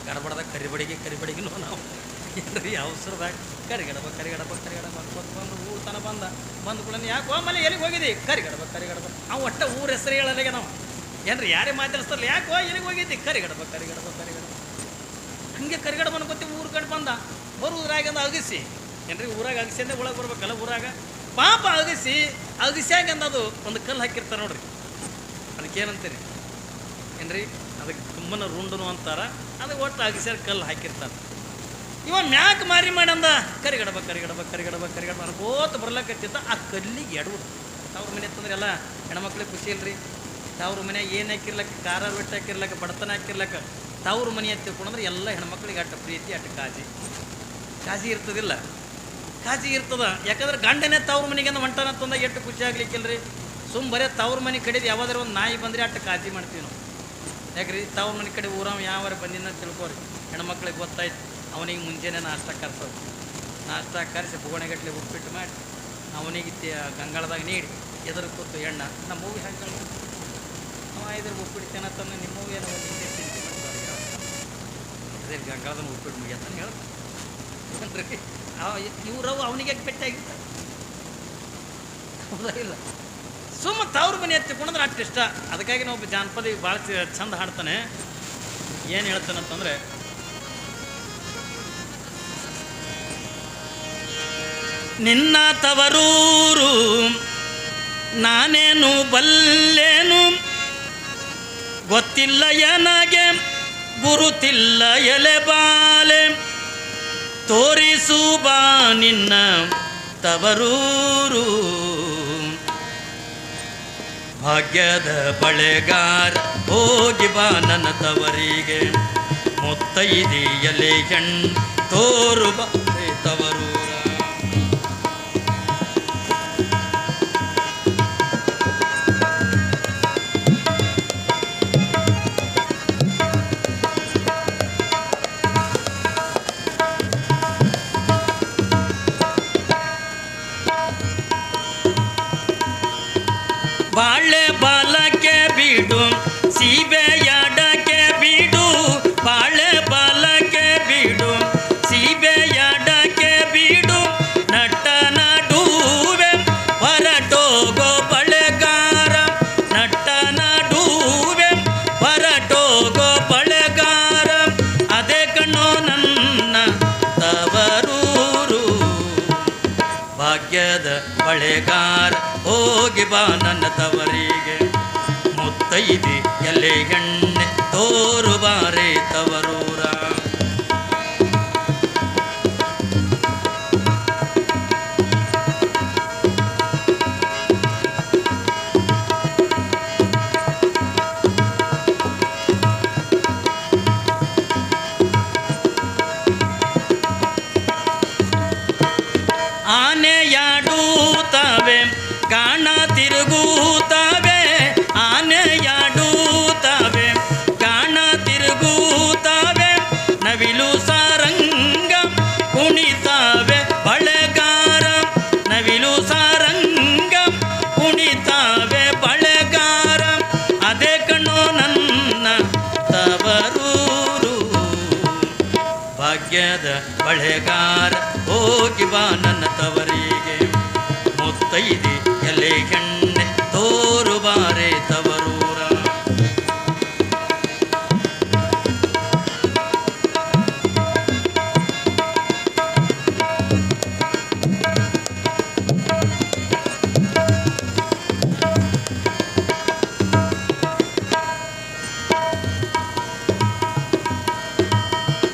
ಗಡಬಡದಾಗ ಕರಿಬಡಿಗಿನೂ ನಾವು ಏನ್ರಿ ಅವಸರದಾಗ ಕರಿಗಡಬ ಬಂದು ಊರು ತನ ಬಂದು ಕೂಡ ಯಾಕೆ ಆಮೇಲೆ ಎಲ್ಲಿಗೆ ಹೋಗಿದ್ದಿ ಕರಿಗಡಬ ಅವ ಒಟ್ಟ ಊರ ಹೆಸರು ಹೇಳಲಾಗೆ ನಾವು ಏನ್ರಿ ಯಾರೇ ಮಾತಾಡಿಸ್ತಾರಲ್ಲ ಯಾಕೋ ಎಲ್ಲಿಗೆ ಹೋಗಿದ್ದಿ ಕರಿಗಡಬ ಹಂಗೆ ಕರಿಗಡಬ ಅನ್ಕೋತಿ ಊರು ಕಡೆ ಬಂದ ಬರುವುದ್ರಾಗಂದ ಅಗಸಿ ಏನ್ರಿ ಊರಾಗ ಅಗಸಿ ಅಂದ್ರೆ ಒಳಗೆ ಬರ್ಬೇಕಲ್ಲ ಊರಾಗ ಪಾಪ ಅಗಸ್ಯಾಗ ಅಂದದು ಒಂದು ಕಲ್ಲು ಹಾಕಿರ್ತಾರೆ ನೋಡ್ರಿ ಅದಕ್ಕೇನಂತೀರಿ ಏನ್ರಿ ಅದಕ್ಕೆ ತುಂಬನ ರುಂಡನು ಅಂತಾರ ಅದಕ್ಕೆ ಒಟ್ಟು ಅಗಸ್ಯಾಗ ಕಲ್ಲು ಹಾಕಿರ್ತಾರೆ ಇವ ಮ್ಯಾಕ್ ಮಾರಿ ಮಾಡಂದ ಕರಿಗಡಬ ಅನ್ಕೋತ ಬರ್ಲಕತ್ತಿದ್ದ ಆ ಕಲ್ಲಿಗೆ ಎಡವುದು ತವ್ರ ಮನೆ ಅಂತಂದ್ರೆ ಎಲ್ಲ ಹೆಣ್ಮಕ್ಳಿಗೆ ಖುಷಿ ಇಲ್ರಿ ತವ್ರ ಮನೆ ಏನು ಹಾಕಿರ್ಲಕ್ಕ ಖಾರ ರೊಟ್ಟಿ ಹಾಕಿರ್ಲಕ್ಕ ಬಡತನ ಹಾಕಿರ್ಲಕ್ಕ ತವ್ರ ಮನೆ ಅಂತ ತಿಳ್ಕೊಂಡ್ರೆ ಎಲ್ಲ ಹೆಣ್ಮಕ್ಳಿಗೆ ಅಟ್ಟು ಪ್ರೀತಿ ಅಟ್ಟು ಕಾಜಿ ಇರ್ತದಿಲ್ಲ ಕಾಜಿ ಇರ್ತದ ಯಾಕಂದ್ರೆ ಗಂಡನೇ ತವ್ರ ಮನೆಗೆ ಹೊಂಟಾನ ಅಂತಂದಾಗ ಎಷ್ಟು ಖುಷಿ ಆಗ್ಲಿಕ್ಕಿಲ್ರಿ ಬರೇ ತವ್ರ ಮನೆ ಕಡೆದು ಯಾವ್ದಾರು ಒಂದು ನಾಯಿ ಬಂದರೆ ಅಟ್ಟು ಕಾಜಿ ಮಾಡ್ತೀವಿ ನಾವು ಯಾಕ್ರಿ ತವ್ರ ಮನೆ ಕಡೆ ಊರಾವ ಯಾವಾರ ಬಂದಿನ ತಿಳ್ಕೊರಿ ಹೆಣ್ಮಕ್ಳಿಗೆ ಗೊತ್ತಾಯ್ತು ಅವನಿಗೆ ಮುಂಜಾನೆ ನಾಷ್ಟ ಕರ್ಸೋದು ನಾಷ್ಟ ಕರೆಸಿ ಬುಗೋಣೆಗಟ್ಲೆ ಉಪ್ಪಿಟ್ಟು ಮಾಡಿ ಅವನಿಗೆ ಗಂಗಾಳದಾಗ ನೀಡಿ ಎದುರು ಕೂತು ಎಣ್ಣ ನಮ್ಮ ಮೂವಿ ಹಾಕಿ ಅವ ಇದ್ರ ಉಪ್ಪಿಟ್ಟು ತಿನ್ನತ್ತಂದ್ರೆ ನಿಮ್ಮ ಮೂವಿ ಏನೋ ಒಂದು ಚಿಂತೆ ಮಾಡ್ತಾರೆ ಅದೇ ಗಂಗಾಳದನ್ನು ಉಪ್ಪಿಟ್ಟು ಮುಗಿಯತ್ತಾನೆ ಹೇಳ್ರಿ ಇವ್ರವು ಅವನಿಗೆ ಪೆಟ್ಟಾಗಿರ್ತಾರೆ ಹೌದಾ ಇಲ್ಲ ತವ್ರ ಮನೆ ಹತ್ತಿಕೊಂಡ್ರೆ ಅಷ್ಟು ಇಷ್ಟ ಅದಕ್ಕಾಗಿ ನಾವು ಜಾನಪದ ಭಾಳ ಚಂದ ಹಾಡ್ತಾನೆ ಏನು ಹೇಳ್ತಾನಂತಂದ್ರೆ ನಿನ್ನ ತವರೂರು ನಾನೇನು ಬಲ್ಲೇನು ಗೊತ್ತಿಲ್ಲ ನನಗೆ ಗುರುತಿಲ್ಲ ಎಲೆ ಬಾಲೆ ತೋರಿಸು ಬಾ ನಿನ್ನ ತವರೂರು ಭಾಗ್ಯದ ಬಳೆಗಾರ ಹೋಗಿ ಬಾ ನನ್ನ ತವರಿಗೆ ಮುತ್ತೈದೆಯಲೆ ಹೆಣ್ಣು ತೋರು ಬಾ ತವರೂರ ಬಾಳೆ ಬಾಲಕ್ಕೆ ಬಿಡು ಸೀಬೆ ಎಡಕ್ಕೆ ಬಿಡು ಬಾಳೆ ಬಾಲಕ್ಕೆ ಬಿಡು ಸೀಬೆ ಎಡಕ್ಕೆ ಬಿಡು ನಟ್ಟ ನಡುವೆ ಹೊರಟೋಗೋ ಬಳೆಗಾರ ನಟ್ಟ ನಡುವೆ ಹೊರಟೋಗೋ ಬಳೆಗಾರ ಅದೇ ಕಣ್ಣೋ ನನ್ನ ತವರೂರು ಭಾಗ್ಯದ ಬಳೆಗಾರ ಹೋಗಿ ಬಾ ನನ್ನ ತವರಿಗೆ ಮುತ್ತೈದೆ ಎಲೆ ಎಣ್ಣೆ ತೋರು ಬಾರೆ ತವರೂರ ಆನೆಯಾಡುತ್ತವೆ ಗಾಣ ತಿರುಗುತ್ತವೆ ಆನೆಯಾಡುತ್ತವೆ ಗಾಣ ತಿರುಗುತ್ತವೆ ನವಿಲು ಸಾರಂಗ ಕುಣಿತಾವೆ ಬಳೆಗಾರ ನವಿಲು ಸಾರಂಗ ಕುಣಿತಾವೆ ಬಳೆಗಾರ ಅದೇ ಕಣ್ಣೋ ನನ್ನ ತವರೂರು ಭಾಗ್ಯದ ಬಳೆಗಾರ ಹೋಗಿ ಬಾ ನನ್ನ ತವರಿಗೆ ಮುತ್ತೈದೆ ಎಲೆ ಹೆಣ್ಣೆ ತೋರು ಬಾರೆ ತವರೂರ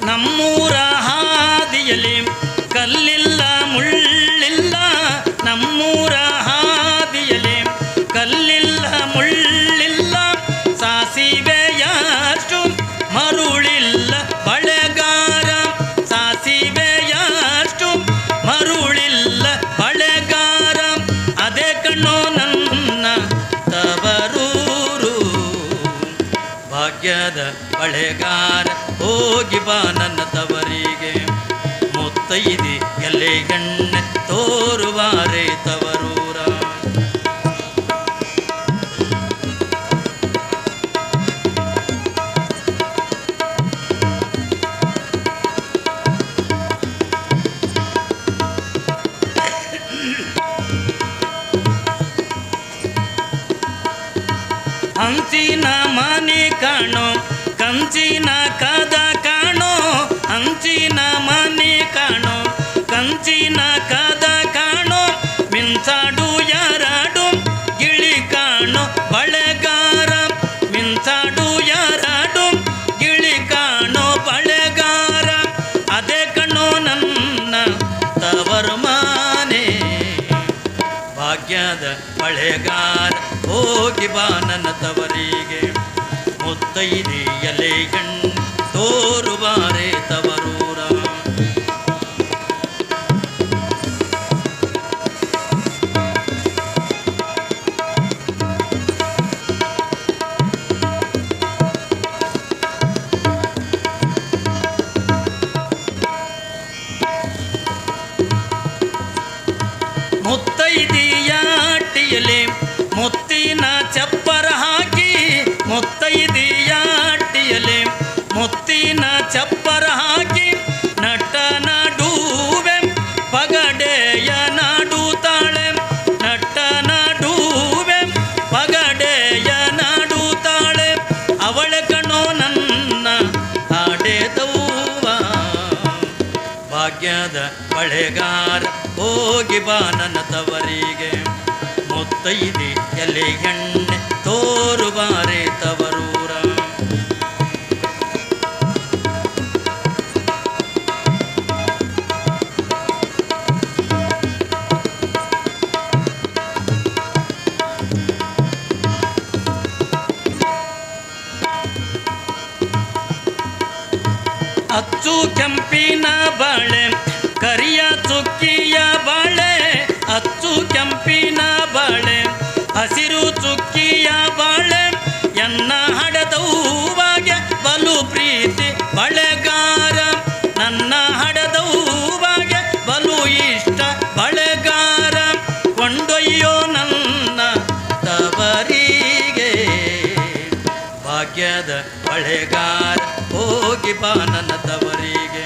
ನಮ್ಮೂರ ಹಾದಿಯಲ್ಲಿ ಕಲ್ಲಿಲ್ಲ ಮುಳ್ಳಿಲ್ಲ ನಮ್ಮೂರ ಹಾದಿಯಲ್ಲಿ ಕಲ್ಲಿಲ್ಲ ಮುಳ್ಳಿಲ್ಲ ಸಾಸಿವೆಯಷ್ಟು ಮರುಳಿಲ್ಲ ಬಳೆಗಾರ ಸಾಸಿವೆಯಷ್ಟು ಮರುಳಿಲ್ಲ ಬಳೆಗಾರ ಅದೇ ಕಣ್ಣೋ ನನ್ನ ತವರೂರು ಭಾಗ್ಯದ ಬಳೆಗಾರ ಹೋಗಿ ಬಾ ನನ್ನ ತವರಿಗೆ ಮುತ್ತೈದೆ ಎಲೆ ಎಣ್ಣೆ ತೋರುವಾರೆ ತವರೂರ ಕಂಚಿನ ಕದ ಕಾಣೋ ಅಂಚಿನ ಮನೆ ಕಾಣೋ ಕಂಚಿನ ಕದ ಕಾಣೋ ಮಿಂಚಾಡು ಯಾರಾಡು ಗಿಳಿ ಕಾಣೋ ಬಳೆಗಾರ ಮಿಂಚಾಡು ಯಾರಾಡು ಗಿಳಿ ಕಾಣೋ ಬಳೆಗಾರ ಅದೇ ಕಣ್ಣೋ ನನ್ನ ತವರು ಮಾನೆ ಭಾಗ್ಯದ ಬಳೆಗಾರ ಹೋಗಿ ಬಾ ನನ್ನ ತವರಿಗೆ ಮುತ್ತೈದೆ ಎಲೆ ಗಣ್ಣು ತೋರು ಬಾರೆ ತವರೂರ ಮುತ್ತೈದೆಯಾಟಿಯಲೆ ಮುತ್ತಿನ ಚಪ್ಪರ ಹಾಕಿ ಮುತ್ತೈದೆಯಾಟಿಯಲೆ ಮುತ್ತಿನ ಚಪ್ಪರ ಹಾಕಿ ನಟ ನಾಡುವೆ ಪಗಡೆಯ ನಾಡುತ್ತಾಳೆ ನಟ ನಾಡುವೆ ಪಗಡೆಯ ನಾಡುತ್ತಾಳೆ ಅವಳ ಕಣೋ ನನ್ನ ಹಾಡೆದವ್ವ ಭಾಗ್ಯದ ಬಳೆಗಾರ ಹೋಗಿ ಬಾ ನನ್ನ ತವರಿಗೆ ಮುತ್ತೈದೆ ಎಲೆ ಎಣ್ಣೆ ತೋರು ಬಾರೆ ತವರೂರ ಅಚ್ಚು ಕೆಂಪಿನ ಬಾಳೆ ಕರಿಯ ಚುಕ್ಕಿಯ ಬಾಳೆ ಅಚ್ಚು ಕೆಂಪಿನ ಬಾಳೆ ಹಸಿರು ಚುಕ್ಕಿಯ ಬಾಳೆ ಎನ್ನ ಹಡದವ್ವಾಗೆ ಬಲು ಪ್ರೀತಿ ಬಳೆಗಾರ ನನ್ನ ಹಡದವ್ವಾಗೆ ಬಲು ಇಷ್ಟ ಬಳೆಗಾರ ಕೊಂಡೊಯ್ಯೋ ನನ್ನ ತವರಿಗೆ ಭಾಗ್ಯದ ಬಳೆಗಾರ ಹೋಗಿ ಬಾ ನನ್ನ ತವರಿಗೆ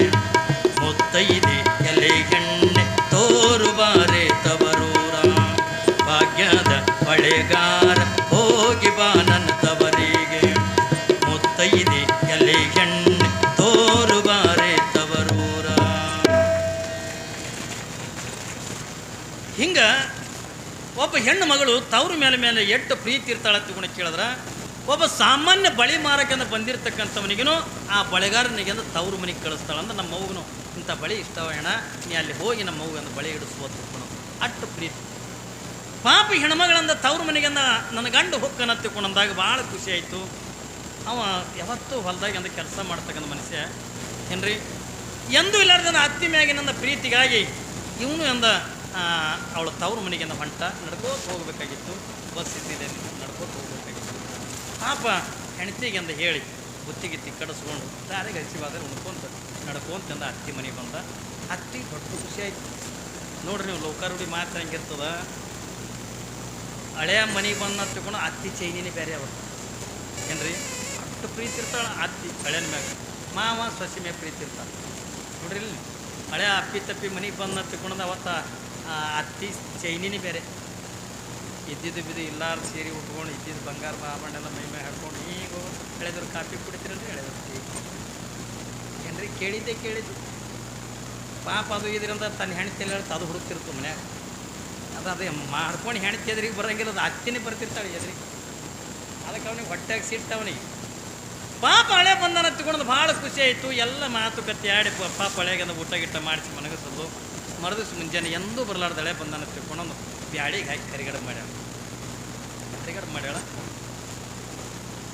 ಮುತ್ತೈದೆ ಎಲೆ ಎಣ್ಣೆ ತೋರು ಬಾರೆ ತವರೂರ ಭಾಗ್ಯದ ಬಳೆಗಾರ ಹೋಗಿ ಬಾ ನನ್ನ ತವರಿಗೆ ಮುತ್ತೈದೆ ಎಲೆ ಎಣ್ಣೆ ತೋರು ಬಾರೆ ತವರೂರ. ಹಿಂಗ ಒಬ್ಬ ಹೆಣ್ಣು ಮಗಳು ತವ್ರ ಮೇಲೆ ಎಷ್ಟು ಪ್ರೀತಿ ಇರ್ತಾಳೆ ತಿಳ್ಕೊಂಡು ಕೇಳಿದ್ರ ಒಬ್ಬ ಸಾಮಾನ್ಯ ಬಳಿ ಮಾರಕಂದ ಬಂದಿರತಕ್ಕಂಥವನಿಗೂ ಆ ಬಳೆಗಾರನಿಗೆಂದು ತವ್ರ ಮನೆಗೆ ಕಳಿಸ್ತಾಳಂದ್ರೆ ನಮ್ಮ ಮಗುನು ಇಂಥ ಬಳಿ ಇಷ್ಟವ ಹೆಣ ನೀ ಅಲ್ಲಿ ಹೋಗಿ ನಮ್ಮ ಮಗುವಂದು ಬಳಿ ಹಿಡಿಸುವುದು ಅಷ್ಟು ಪ್ರೀತಿ. ಪಾಪ ಹೆಣ್ಮಗಳಂದ ತವ್ರ ಮನೆಗೆಂದ ನನ್ನ ಗಂಡು ಹೊಕ್ಕನ ತಿಳ್ಕೊಂಡಂದಾಗ ಭಾಳ ಖುಷಿ ಆಯಿತು. ಅವ ಯಾವತ್ತೂ ಹೊಲದಾಗಿಂದ ಕೆಲಸ ಮಾಡ್ತಕ್ಕಂಥ ಮನುಷ್ಯ ಏನ್ರಿ ಎಂದೂ ಇಲ್ಲಾರ್ದನ ಅತ್ತಿ ಮ್ಯಾಗಿನಂದ ಪ್ರೀತಿಗಾಗಿ ಇವನು ಎಂದ ಅವಳ ತವ್ರ ಮನೆಗೆಂದ ಹೊಂಟ ನಡ್ಕೋತ ಹೋಗಬೇಕಾಗಿತ್ತು. ಬಸ್ ಇದ್ದಿದೆ ನಡ್ಕೋತ ಹೋಗ್ಬೇಕಾಗಿತ್ತು. ಪಾಪ ಹೆಂಡತಿಗೆಂದ ಹೇಳಿ ಬುತ್ತಿಗಿತ್ತಿ ಕಡಿಸ್ಕೊಂಡು ದಾರಿಗೆ ಹಸಿವಾದ್ರೆ ಉಣ್ಕೊಂತ ನಡ್ಕೊಂತಂದ ಅತ್ತಿ ಮನೆಗೆ ಬಂದ. ಅತ್ತಿ ದೊಡ್ಡ ಖುಷಿ ಆಯ್ತು. ನೋಡ್ರಿ ನೀವು ಲೋಕಾರೂಢಿ ಮಾತು ಹೆಂಗಿರ್ತದ, ಹಳೆಯ ಮನೆಗೆ ಬಂದು ತಿಳ್ಕೊಂಡು ಅತ್ತಿ ಚೈನಿನೇ ಬೇರೆ ಅವ ಏನ್ರಿ ಅಷ್ಟು ಪ್ರೀತಿ ಇರ್ತಾಳೆ ಅತ್ತಿ ಹಳೆಯ ಮ್ಯಾಗ. ಮಾವ ಸೊಸಿ ಮ್ಯಾಗ ಪ್ರೀತಿ ಇರ್ತಾಳೆ ನೋಡ್ರಿ. ಇಲ್ಲಿ ಹಳೆಯ ಅಪ್ಪಿ ತಪ್ಪಿ ಮನೆಗೆ ಬಂದು ತಿಳ್ಕೊಂಡ್ ಅವತ್ತ ಅತ್ತಿ ಚೈನಿನೇ ಬೇರೆ. ಇದ್ದಿದ್ದು ಬಿದ್ದು ಇಲ್ಲಾರು ಸೀರೆ ಉಟ್ಕೊಂಡು ಇದ್ದಿದ್ದು ಬಂಗಾರ ಆಭರಣ ಮೈ ಮೇಲೆ ಹಾಕ್ಕೊಂಡು ಈಗ ಎಳೆದ್ರು ಕಾಫಿ ಕುಡಿತೀರಲ್ರಿ ಎಳೆದ್ರು ಏನ್ರಿ ಕೇಳಿದ್ದು ಪಾಪ ಅದು ಇದರಿಂದ ತನ್ನ ಹೆಣ್ತಿಲ್ಲ ಹೇಳ್ತಾ ಅದು ಹುಡುಕ್ತಿರ್ತು ಮನ್ಯಾಗ. ಅದೇ ಮಾಡ್ಕೊಂಡು ಹೆಣ್ತಿ ಎದ್ರಿಗೆ ಬರೋಂಗಿಲ್ಲ, ಅದು ಅತ್ತಿನೇ ಬರ್ತಿರ್ತಾಳೆ ಎದ್ರಿಗೆ. ಅದಕ್ಕೆ ಅವನಿಗೆ ಹೊಟ್ಟೆಗೆ ಸಿಟ್ಟು ಅವನಿಗೆ. ಪಾಪ ಹಳೆ ಬಂದನ ತಿಳ್ಕೊಂಡು ಭಾಳ ಖುಷಿ ಆಯಿತು. ಎಲ್ಲ ಮಾತುಕತೆ ಆಡಿ ಪಾಪ ಹಳೆಗಂದ ಊಟ ಗಿಟ್ಟ ಮಾಡಿಸಿ ಮನಗಸೋದು. ಮರದಿವ್ಸ ಮುಂಜಾನೆ ಎಂದೂ ಬರಲಾರ್ದು ಹಳೆ ಬಂದನ ತಿಳ್ಕೊಂಡು ಬ್ಯಾಡಿಗೆ ಹಾಕಿ ಕರಿಗಡೆ ಮಾಡ್ಯಾಳ.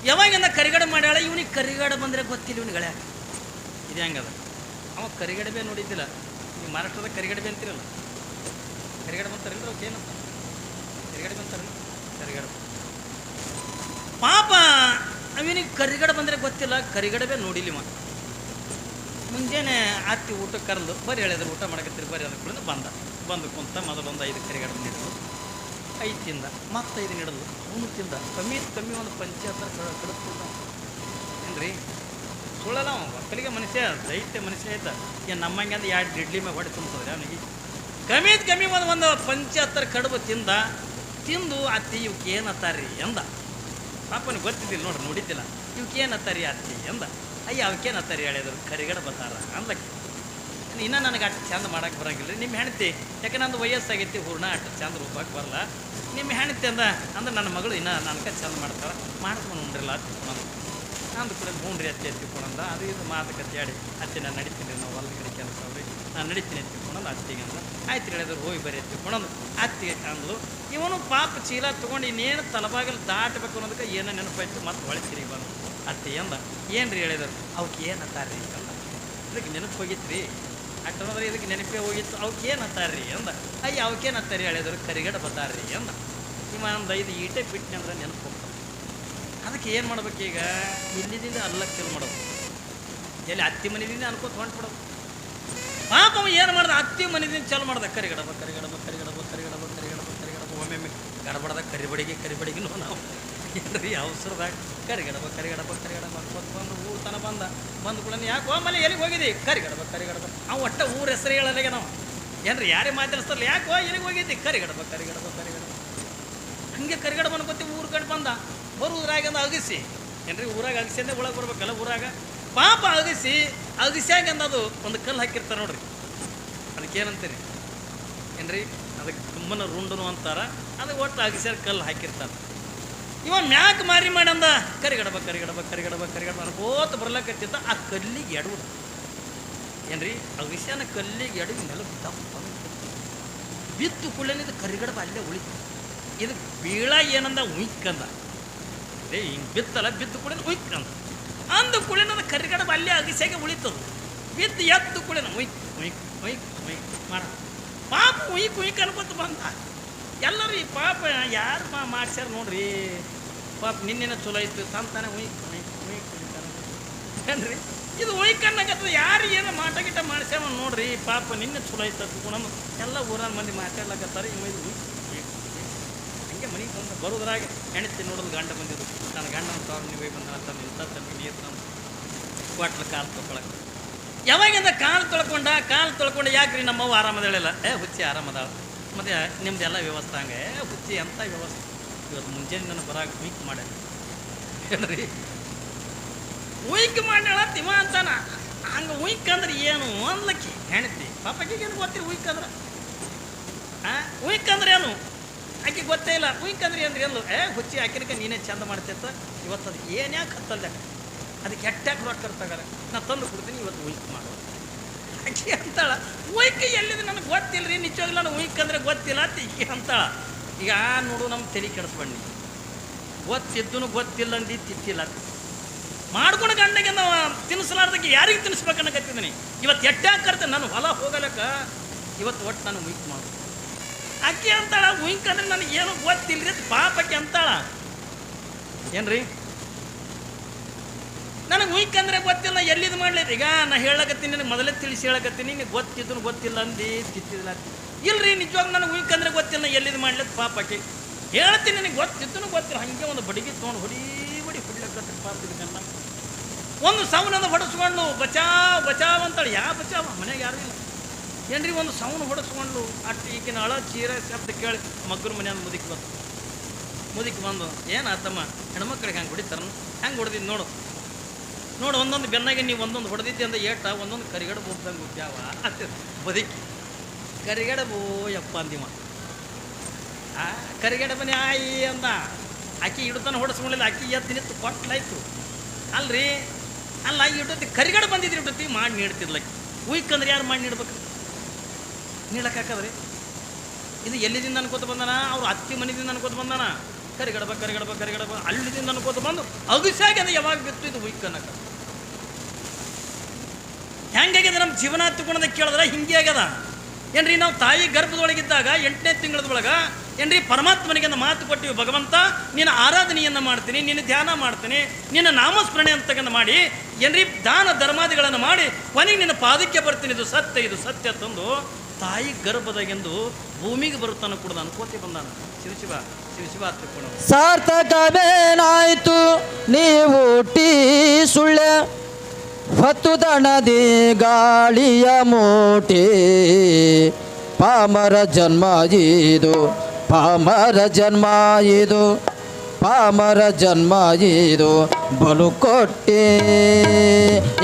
ಯಾವಾಗಿಂದ ಕರಿಗಡೆ ಮಾಡ್ಯಾಳ. ಇವನಿಗೆ ಕರಿಗಡೆ ಬಂದರೆ ಗೊತ್ತಿಲ್ಲ ಇವನಿಗೆ ಇದು ಹೆಂಗದ. ಅವ ಕರಿಗಡಬೆ ನೋಡಿದ್ದಿಲ್ಲ. ನೀವು ಮಹಾರಾಷ್ಟ್ರದ ಕರಿಗಡಬೆ ಅಂತಿರಲ್ಲ, ಕರಿಗಡೆ ಬಂತಾರಿಲ್ಲ ಅವಕ್ಕೆ ಏನಂತ ಕರಿಗಡೆ ಬಂತಾರಲ್ಲ ಕರಿಗಡೆ. ಪಾಪ ಅವನಿಗೆ ಕರಿಗಡೆ ಬಂದರೆ ಗೊತ್ತಿಲ್ಲ, ಕರಿಗಡಬೆ ನೋಡಿಲಿವ. ಮುಂಜಾನೆ ಅತ್ತಿ ಊಟಕ್ಕೆ ಕರೆದು ಬರೀ ಹೇಳಿದ್ರೆ ಊಟ ಮಾಡಕತ್ತೀರಿ ಬರೀ ಅದಕ್ಕೆ ಬಂದು ಕುಂತ ಮೊದಲೊಂದು 5 ಕರಿಗಡೆ ನೀಡಲು 5 ತಿಂದ, ಮತ್ತೆ 5 ನೀಡಲು ಅವನು ತಿಂದ. ಕಮ್ಮಿ ಒಂದು ಪಂಚಾಯತ್ ಕಡಿಸ್ತಿದ್ದ ಏನ್ರಿ ಸುಳ್ಳಲ್ಲ. ಅವ ಒಕ್ಕಲಿಗೆ ಮನುಷ್ಯ ದೈತ್ಯ ಮನುಷ್ಯ ಆಯ್ತ. ಏನು ನಮ್ಮಂಗೆ ಅಂದ್ರೆ 2 ಇಡ್ಲಿ ಮ್ಯಾಗ ಹೊಡೆ ತುಂಬ್ತದ್ರಿ ಅವನಿಗೆ. ಕಮ್ಮಿ ಒಂದು 75 ಕಡುಬು ತಿಂದು ಅತ್ತಿ ಇವಕ್ಕೆ ಏನತ್ತಾರ್ರಿ ಎಂದ. ಪಾಪನಿಗೆ ಗೊತ್ತಿದ್ದಿಲ್ಲ ನೋಡ್ರಿ, ನೋಡಿದ್ದಿಲ್ಲ. ಇವಕ್ಕೇನತ್ತಾರಿ ಅತ್ತಿ ಅಂದ. ಅಯ್ಯ ಅವಕ್ಕೇನತ್ತಾರಿ ಹೇಳಿದ್ರು ಕರಿಗಡ ಬತ್ತಾರ ಅಂದಕ್ಕೆ. ಇನ್ನೂ ನನಗೆ ಅಷ್ಟು ಚಂದ ಮಾಡಕ್ಕೆ ಬರೋಂಗಿಲ್ಲ ರೀ ನಿಮ್ಮ ಹೆಣ್ತಿ, ಯಾಕೆ ನಂದು ವಯಸ್ಸಾಗೈತಿ ಹೂರ್ಣ ಅಷ್ಟು ಚಂದ ರೂಪಕ್ಕೆ ಬರಲ್ಲ. ನಿಮ್ಮ ಹೆಣ್ತಿ ಅಂದ್ರೆ ನನ್ನ ಮಗಳು ಇನ್ನೂ ನನಗೆ ಚಂದ ಮಾಡ್ತಾಳೆ, ಮಾಡ್ಕೊಂಡು ಉಂಡ್ರಿಲ್ಲ ತಿಳ್ಕೊಳಂದು. ನಂದು ಕೂಡ ಹೂಣ್ರಿ ಅತ್ತೆ ತಿಳ್ಕೊಳಂದ. ಅದು ಇದು ಮಾತುಕತೆ ಹೇಳಿ ಅತ್ತೆ ನಾನು ನಡಿತೀನಿ ರೀ, ನಾವು ಹೊಲ್ದ ಕಡೆ ಕೆಲಸ ಅವ್ರಿ, ನಾನು ನಡಿತೀನಿ ತಿಳ್ಕೊಳಂದು ಅತ್ತಿಗೆ ಅಂದ. ಆಯ್ತು ಹೇಳಿದ್ರು ಹೋಗಿ ಬರೀ ತಿಳ್ಕೊಳಂದು ಅತ್ತಿಗೆ ಅಂದ್ಲು. ಇವನು ಪಾಪ ಚೀಲ ತೊಗೊಂಡು ಇನ್ನೇನು ತಲಬಾಗಲು ದಾಟಬೇಕು ಅನ್ನೋದಕ್ಕೆ ಏನೋ ನೆನಪಾಯ್ತು, ಮತ್ತೆ ಹೊಳೆ ತಿರುಗಿ ಬಂದು ಅತ್ತಿ ಅಂದ. ಏನು ರೀ ಹೇಳಿದ್ರು, ಅವಕ್ಕೆ ಏನತ್ತಾರ್ರಿ ಅಂತಂದ. ಇದಕ್ಕೆ ನೆನಪು ಹೋಗಿತ್ತು ರೀ ಅಟ್ಟಂದ್ರೆ, ಇದಕ್ಕೆ ನೆನಪೇ ಹೋಗಿತ್ತು, ಅವಕ್ಕೆ ಏನತ್ತಾರ್ರಿ ಅಂದ. ಅಯ್ಯ ಅವಕ್ಕೇನತ್ತಾರಿ ಹೇಳಿದ್ರು ಕರಿಗಡ ಬತ್ತಾರ್ರಿ ಅಂದ. ನಿಮ್ಮ ಒಂದು 5 ಈಟೆ ಬಿಟ್ಟನೆ ಅಂದ್ರೆ ನೆನಪು ಹೋಗ್ತದೆ. ಅದಕ್ಕೆ ಏನು ಮಾಡ್ಬೇಕೀಗ, ಇಲ್ಲಿದಿಂದ ಅಲ್ಲಕ್ಕೆ ಚಲೋ ಮಾಡೋದು, ಎಲ್ಲಿ ಅತ್ತಿ ಮನೆಯಿಂದ ಅನ್ಕೋತ ಹೊಂಟ್ಬಿಡೋದು. ಪಾಪ ಅವ ಏನು ಮಾಡ್ದೆ, ಅತ್ತಿ ಮನೆದಿಂದ ಚಲೋ ಮಾಡ್ದೆ, ಕರಿಗಡಬ ಕರಿಗಡಬ ಕರಿಗಡಬ ಕರಿಗಡಬ ಕರಿಗಡಬ ಕರಿಗಡಬ. ಒಮ್ಮೆ ಗಡಬಡ್ದ ಕರಿಬಡಿಗಿನೂ ನಾವು ಏನ್ರಿ ಅವಸರದಾಗ ಕರಿಗಡಬ ಕರಿಗಡಬ ಕರಿಗಡಬ ಅನ್ಕೋತ ಬಂದು ಊರು ತನ ಬಂದು ಕೂಡ ಯಾಕೆ ಆಮೇಲೆ ಎಲ್ಲಿಗೆ ಹೋಗಿದ್ದಿ ಕರಿಗಡಬ ಕರಿಗಡಬ. ಅವ ಒಟ್ಟ ಊರ ಹೆಸರು ಹೇಳಲಾಗೆ ನಾವು ಏನ್ರಿ ಯಾರೇ ಮಾತಾಡಿಸ್ತಾರಲ್ಲ, ಯಾಕೋ ಎಲ್ಲಿಗೆ ಹೋಗಿದ್ದಿ ಕರಿಗಡಬ ಕರಿಗಡಬ ಕರಿಗಡಬ. ಹಂಗೆ ಕರಿಗಡಬ ಅನ್ಕೋತಿ ಊರು ಕಡೆ ಬಂದ. ಬರುವುದ್ರಾಗ ಅಗಸಿ ಏನ್ರಿ ಊರಾಗ ಅಗಸಿ ಅಂದ್ರೆ ಒಳಗೆ ಬರ್ಬೇಕಲ್ಲ ಊರಾಗ. ಪಾಪ ಅಗಸ್ಯಾಗ ಅಂದದು ಒಂದು ಕಲ್ಲು ಹಾಕಿರ್ತಾರೆ ನೋಡ್ರಿ, ಅದಕ್ಕೇನಂತೀರಿ ಏನ್ರಿ, ಅದಕ್ಕೆ ಗುಮ್ಮನ ರುಂಡನು ಅಂತಾರ. ಅದಕ್ಕೆ ಒಟ್ಟು ಅಗಸ್ಯಾರ ಕಲ್ಲು ಹಾಕಿರ್ತಾರೆ. ಇವ ಮ್ಯಾಕ್ ಮಾರಿ ಮಾಡಂದ ಕರಿಗಡಬ ಕರಿಗಡಬ ಕರಿಗಡಬ ಕರಿಗಡಬ ಅನ್ಕೋತ ಬರ್ಲಕತ್ತಿದ್ದ. ಆ ಕಲ್ಲಿಗೆ ಎಡುವುದು ಏನ್ರಿ, ಅಗಸ್ಯಾನ ಕಲ್ಲಿಗೆ ಎಡವಿ ನೆಲ ಬಿತ್ತು ಕುಳ್ಳೇನಿದ ಕರಿಗಡಬ ಅಲ್ಲೇ ಉಳಿತು. ಇದು ಬೀಳ ಏನಂದ ಉಯ್ಕಂದ ರೇ, ಹಿಂಗೆ ಬಿತ್ತಲ್ಲ, ಬಿದ್ದು ಕುಳಿನ ಉಯ್ಕಂದ. ಅಂದು ಕುಳಿನದ ಕರಿಗಡಬ ಅಲ್ಲೇ ಅಗಸ್ಯಾಗೆ ಉಳಿತದು. ಬಿದ್ದು ಎದ್ದು ಕುಳಿನ ಉಯ್ಕ್ ಉಯ್ಕ್ ಉಯ್ಕ್ ಉಯ್ಕ್ ಮಾಡ. ಪಾಪ ಉಯ್ಕ್ ಉಯ್ಕ್ ಅನ್ಕೊತ ಬಂದ. ಎಲ್ಲರೂ ಈ ಪಾಪ ಯಾರು ಮಾಡ್ಸ್ಯಾರ ನೋಡ್ರಿ, ಪಾಪ ನಿನ್ನೆನ ಚಲೋ ಇತ್ತು ತಾನೆ ಉಯ್ಕ್ ಉಯ್ಕ್ ಉಯ್ಕ್ ಏನ್ರಿ, ಇದು ಉಯ್ಕನ್ನಾಗತ್ತದ. ಯಾರು ಏನೋ ಮಾಟ ಗಿಟ ಮಾಡ್ಸ್ಯಾವ ನೋಡ್ರಿ, ಪಾಪ ನಿನ್ನೆ ಚಲೋ ಇತ್ತು ಗುಣ ಎಲ್ಲ ಊರಾನ ಮಂದಿ ಮಾತಾಡ್ಲಕತ್ತಾರೆ. ಇವ ಇದು ಉಯ್ಕ್ ಉಯ್ಕ್ ಹಂಗೆ ಮನೆಗೆ ಬಂದು ಬರೋದ್ರಾಗ ಹೆಣ್ತಿ ನೋಡೋದು ಗಂಡ ಬಂದಿದ್ದು. ನನ್ನ ಗಂಡನ ತವ್ರು ನೀವೇ ಬಂದ ತಮ್ಮ ಇಂಥ ತಪ್ಪಿ ನೀರು ನಮ್ಮ ಕ್ವಾಟ್ಲ ಕಾಲು ತೊಳ್ಕೊಳಕ್ಕೆ. ಯಾವಾಗಿಂದ ಕಾಲು ತೊಳ್ಕೊಂಡು ಯಾಕ್ರಿ ನಮ್ಮವ್ವ ಆರಾಮದಾಳೆಲ್ಲ, ಹುಚ್ಚಿ ಆರಾಮದಾಳ, ಮತ್ತು ನಿಮ್ದೆಲ್ಲ ವ್ಯವಸ್ಥೆ ಹಂಗೆ ಹುಚ್ಚಿ ಎಂಥ ವ್ಯವಸ್ಥೆ. ಇವತ್ತು ಮುಂಜಾನೆ ನನ್ನ ಬರಾಗ ಉಯ್ಕ್ ಮಾಡ್ಯಾನ ಹೇಳ್ರಿ, ಉಯ್ಕ್ ಮಾಡ್ಯಾಳ ತಿವ ಅಂತಾನ. ಹಂಗೆ ಉಯ್ಕ್ ಅಂದ್ರೆ ಏನು ಅನ್ಲಕ್ಕಿ ಹೆಣ್ತಿ ಪಾಪಕ್ಕಿಗೇನು ಗೊತ್ತಿರಿ ಉಯ್ಕ್ ಅಂದ್ರೆ. ಉಯ್ಕ್ ಅಂದ್ರೆ ಏನು ಆಕೆ ಗೊತ್ತೇ ಇಲ್ಲ. ಉಯ್ಕ್ ಅಂದ್ರೆ ಏನ್ರಿ ಅಂದ್ಲು, ಹುಚ್ಚಿ ಹಾಕಿನಕ ನೀನೇ ಚಂದ ಮಾಡ್ತೈತ. ಇವತ್ತು ಅದು ಏನ್ಯಾಕೆ ಹತ್ತಲ್ದ, ಅದಕ್ಕೆ ಹೆಟ್ಟಾಕ ರೊಕ್ಕ ತಗಲ್ಲ, ನಾನು ತಂದು ಕೊಡ್ತೀನಿ, ಇವತ್ತು ಉಯ್ಕ್ ಮಾಡು ಆಕೆ ಅಂತಾಳ. ಉಯ್ಕ್ ಎಲ್ಲಿದೆ ನನಗೆ ಗೊತ್ತಿಲ್ಲ ರೀ, ನಿಜವಾಗ್ಲೂ ನಾನು ಉಯ್ಕ್ ಅಂದ್ರೆ ಗೊತ್ತಿಲ್ಲ ಅಂತ ಈಕೆ ಅಂತಾಳ. ಈಗ ನೋಡು ನಮ್ಮ ತಲೆ ಕೆಡಿಸ್ಬಣ್ಣಿ, ಗೊತ್ತಿದ್ದೂ ಗೊತ್ತಿಲ್ಲ ಅಂದು ತಿತ್ತಿಲ್ಲ ಮಾಡ್ಕೊಂಡು ಗಂಡಗೆ ನಾವು ತಿನ್ನಿಸಲಾರ್ದಕ್ಕೆ ಯಾರಿಗೆ ತಿನ್ನಿಸ್ಬೇಕನ್ನಕತ್ತಿದ್ದೀನಿ. ಇವತ್ತು ಎಟ್ಟಾಕ ಕರ್ತೆ ನಾನು ಹೊಲ ಹೋಗಲಕ್ಕ, ಇವತ್ತು ಒಟ್ಟು ನಾನು ಉಯ್ಕ್ ಮಾಡು ಅಕ್ಕಿ ಅಂತಾಳ. ಉಯ್ಕ್ ಅಂದ್ರೆ ನನಗೆ ಏನೂ ಗೊತ್ತಿಲ್ಲ ರೀ ಪಾಪಕ್ಕೆ ಅಂತಾಳ. ಏನ್ರಿ ನನಗೆ ಉಯ್ಕ್ ಅಂದ್ರೆ ಗೊತ್ತಿಲ್ಲ, ಎಲ್ಲಿದು ಮಾಡ್ಲಿಲ್ಲ. ಈಗ ನಾ ಹೇಳಕತ್ತೀನಿ, ನನಗೆ ಮೊದಲೇ ತಿಳಿಸಿ ಹೇಳಕತ್ತೀನಿ, ನಿನಗೆ ಗೊತ್ತಿದ್ದು ಗೊತ್ತಿಲ್ಲ ಅಂದು ತಿತ್ತಿಲ್ಲ. ಇಲ್ರಿ ನಿಜವಾಗ ನನಗೆ ಉಯ್ಕ್ ಅಂದ್ರೆ ಗೊತ್ತಿಲ್ಲ, ಎಲ್ಲಿದು ಮಾಡ್ಲಿಲ್ಲ ಪಾಪಕ್ಕೆ ಹೇಳ್ತೀನಿ. ನನಗೆ ಗೊತ್ತಿದ್ದು ಗೊತ್ತಿಲ್ಲ. ಹಾಗೆ ಒಂದು ಬಡಿಗೆ ತೊಗೊಂಡು ಹೊಡಿಲಕತ್ತಿ ಪಾಪಿದ ಗಂಡ. ಒಂದು ಸೌನನ್ನು ಹೊಡೆಸ್ಕೊಂಡು ಬಚಾವ್ ಅಂತಾಳೆ. ಯಾವ ಬಚಾವ, ಮನೆಗೆ ಯಾರೂ ಇಲ್ಲ ಏನ್ರಿ. ಒಂದು ಸೌನು ಹೊಡೆಸ್ಕೊಂಡು ಅಟ್ಟು ಈಗಿನ ಅಳ ಚೀರ ಶಬ್ದ ಕೇಳಿ ಮಗ್ಗರ ಮನೆಯನ್ನು ಮುದುಕಿ ಬಂದು ಏನಾತಮ್ಮ ಹೆಣ್ಮಕ್ಳಿಗೆ ಹಂಗೆ ಹೊಡಿತಾರ, ಹೆಂಗೆ ಹೊಡೆದಿದ್ದು ನೋಡು ಒಂದೊಂದು ಬೆನ್ನಾಗೆ ನೀವು ಒಂದೊಂದು ಹೊಡೆದಿದ್ದೆ ಅಂದ ಏಟ ಒಂದೊಂದು ಕರಿಗಡಬು ಹೋಗ್ದಂಗೆ ಉದ್ಯಾವ ಅಂತ ಬದುಕಿ ಕರಿಗಡಬು ಯಪ್ಪ ಅಂದಿವ. ಕರಿಗಡಬನೇ ಆಯಿ ಅಂದ. ಆಕಿ ಇಡ್ತಾನೆ ಹೊಡೆಸ್ಕೊಂಡಿಲ್ಲ, ಆಕಿ ಎದ್ದು ನಿಂತು ಕೊಟ್ಟಲಾಯ್ತು ಅಲ್ರಿ. ಅಲ್ಲ ಇಡತಿ ಕರಿಗಡ ಬಂದಿದ್ರಿ ಇಡತಿ ಮಾಡಿ ನೀಡ್ತಿರ್ಲಕ್ಕೆ. ಉಯ್ಕ್ ಅಂದ್ರೆ ಯಾರು ಮಾಡಿ ನೀಡ್ಬೇಕು, ನೀಡಕ್ಕೆ ಹಾಕದ್ರಿ. ಇದು ಎಲ್ಲಿದಿಂದ ಅನ್ಕೋತ ಬಂದಾನ, ಅವ್ರು ಅತ್ತಿ ಮನೆಯಿಂದ ಅನ್ಕೋತ ಬಂದಾನ. ಕರಿಗಡಬ ಅಲ್ಲಿದಿಂದ ಅನ್ಕೋತ ಬಂದು ಅಗಸ್ಯಾಗಿ ಅದು ಯಾವಾಗ ಬಿತ್ತು ಇದು ಉಯ್ಕ್ ಅನ್ನಕ. ಹೆಂಗಾಗ್ಯದ ನಮ್ಮ ಜೀವನ ಹತ್ತುಕೊಂಡ ಕೇಳಿದ್ರೆ ಹಿಂಗೆ ಆಗ್ಯದ ಏನ್ರಿ. ನಾವು ತಾಯಿ ಗರ್ಭದೊಳಗಿದ್ದಾಗ 8ನೇ ತಿಂಗಳದೊಳಗೆ ಏನ್ರಿ ಪರಮಾತ್ಮನಿಗೆ ಮಾತು ಕೊಟ್ಟಿವಿ, ಭಗವಂತ ನಿನ್ನ ಆರಾಧನೆಯನ್ನು ಮಾಡ್ತೀನಿ, ನಿನ್ನ ಧ್ಯಾನ ಮಾಡ್ತೀನಿ, ನಿನ್ನ ನಾಮಸ್ಮರಣೆ ಅಂತಕ್ಕಂಥ ಮಾಡಿ ಏನ್ರಿ ದಾನ ಧರ್ಮಾದಿಗಳನ್ನು ಮಾಡಿ ಕೊನೆಗೆ ನಿನ್ನ ಪಾದಕ್ಕೆ ಬರ್ತೀನಿ, ಇದು ಸತ್ಯ ತಂದು ತಾಯಿ ಗರ್ಭದಾಗೆಂದು ಭೂಮಿಗೆ ಬರುತ್ತಾನ ಕೂಡ ಅನ್ಕೋತಿ ಬಂದಾನ. ಶಿವ ತಿಳ್ಕೊಂಡು ಸಾರ್ಥಕವೇನಾಯ್ತು ನೀವು ಟೀ ಸುಳ್ಳೆ ಹೊತ್ತು ದಣದಿ ಗಾಳಿಯ ಮೂಟಿ. ಪಾಮರ ಜನ್ಮ ಇದು ಪಾಮರ ಜನ್ಮ ಇದು ಬಲು ಕೊಟ್ಟೆ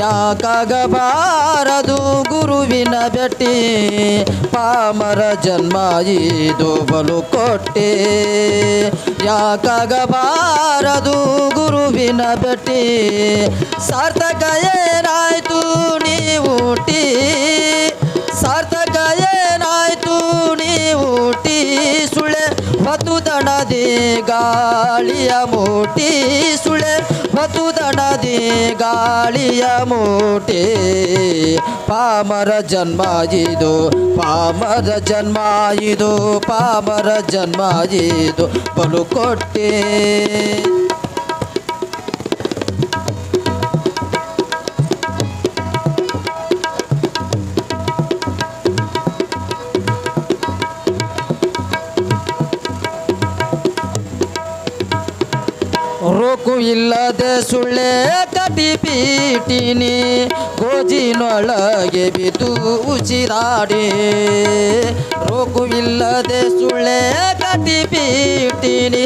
ಯಾಕಾಗಬಾರದು ಗುರುವಿನ ಭೇಟಿ ಪಾಮರ ಜನ್ಮ ಇದು ಬಲು ಕೊಟ್ಟೆ ಯಾಕಾಗಬಾರದು ಗುರುವಿನ ಭೇಟಿ ಸಾರ್ಥಕ ಏನಾಯ್ತು ನೀವುಟಿ ಸಾರ್ಥಕ ಏನಾಯ್ತು ನೀವುಟಿ ಸುಳೆ ಹೊತ್ತು ದಣದಿ ಗಾಳಿಯ ಮೂಟಿ ಸುಳೆ ಹೊತ್ತು ದಣದಿ ಗಾಳಿಯ ಮೂಟಿ ಪಾಮರ ಜನ್ಮ ಇದು ಪಾಮರ ಜನ್ಮ ಇದು ಪಾಮರ ಜನ್ಮ ಇದು ಬಲು ಕೊಟ್ಟೆ ರೋಕು ಇಲ್ಲದೆ ಸುಳ್ಳೆ ಕಟಿ ಪೀಟಿನಿ ಗೋಜಿನೊಳಗೆ ಬಿದ್ದು ಉಸಿರಾಡಿ ರೋಕು ಇಲ್ಲದೆ ಸುಳ್ಳೆ ಕಟಿ ಪೀಟಿನಿ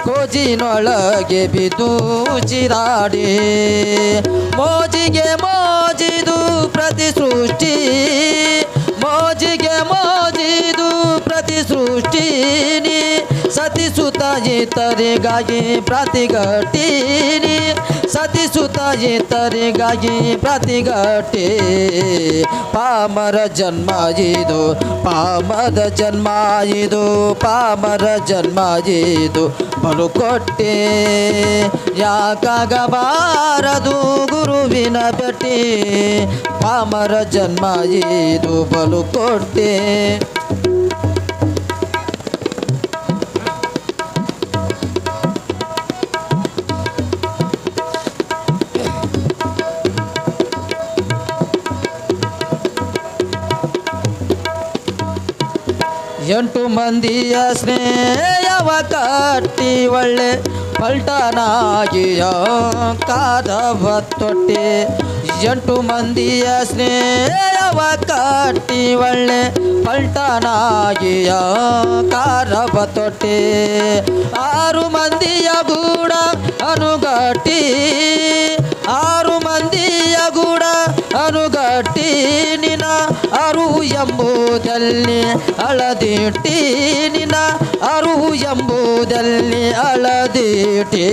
ಗೋಜಿನೊಳಗೆ ಬಿದ್ದು ಉಸಿರಾಡಿ ಮೋಜಿಗೆ ಮೋಜಿದು ಪ್ರತಿ ಸೃಷ್ಟಿ ಮೋಜಿಗೆ ಮೋಜಿದು ಪ್ರತಿ ಸೃಷ್ಟಿನಿ ಸತಿಸುತ್ತ ಇತರಿಗಾಗಿ ಪ್ರತಿಘಟಿನಿ ಸತಿಸುತ್ತ ಇತರಿಗಾಗಿ ಪ್ರತಿಘಟಿ ಪಾಮರ ಜನ್ಮ ಇದು ಪಾಮರ ಜನ್ಮ ಇದು ಪಾಮರ ಜನ್ಮ ಇದು ಬಲು ಕೊಟ್ಟೆ ಯಾಕಾಗಬಾರದು ಗುರುವಿನ ಭೇಟಿ ಪಾಮರ ಜನ್ಮ ಇದು ಬಲು ಕೊಟ್ಟೆ ಎಂಟು ಮಂದಿಯ ಸ್ನೇಹವ ಕಟ್ಟಿ ಒಳ್ಳೆ ಪಲ್ಟನಾಗಿಯ ಕಾದವ ತೊಟ್ಟೆ ಎಂಟು ಮಂದಿಯ ಸ್ನೇಹವ ಕಟ್ಟಿ ಒಳ್ಳೆ ಪಲ್ಟನಾಗಿಯ ಕಾರವ ತೊಟ್ಟೆ ಆರು ಮಂದಿಯ ಗೂಡ ಅನುಗಟ್ಟಿ ಆರು ಮಂದಿಯ ಗೂಡ ಅನುಗಟ್ಟಿ ನಿನ ಅರು ಎಂಬುದಲ್ಲಿ ಅಳದಿಟ್ಟಿ ನಿನ ಅರು ಎಂಬುದಲ್ಲಿ ಅಳದಿಟ್ಟಿ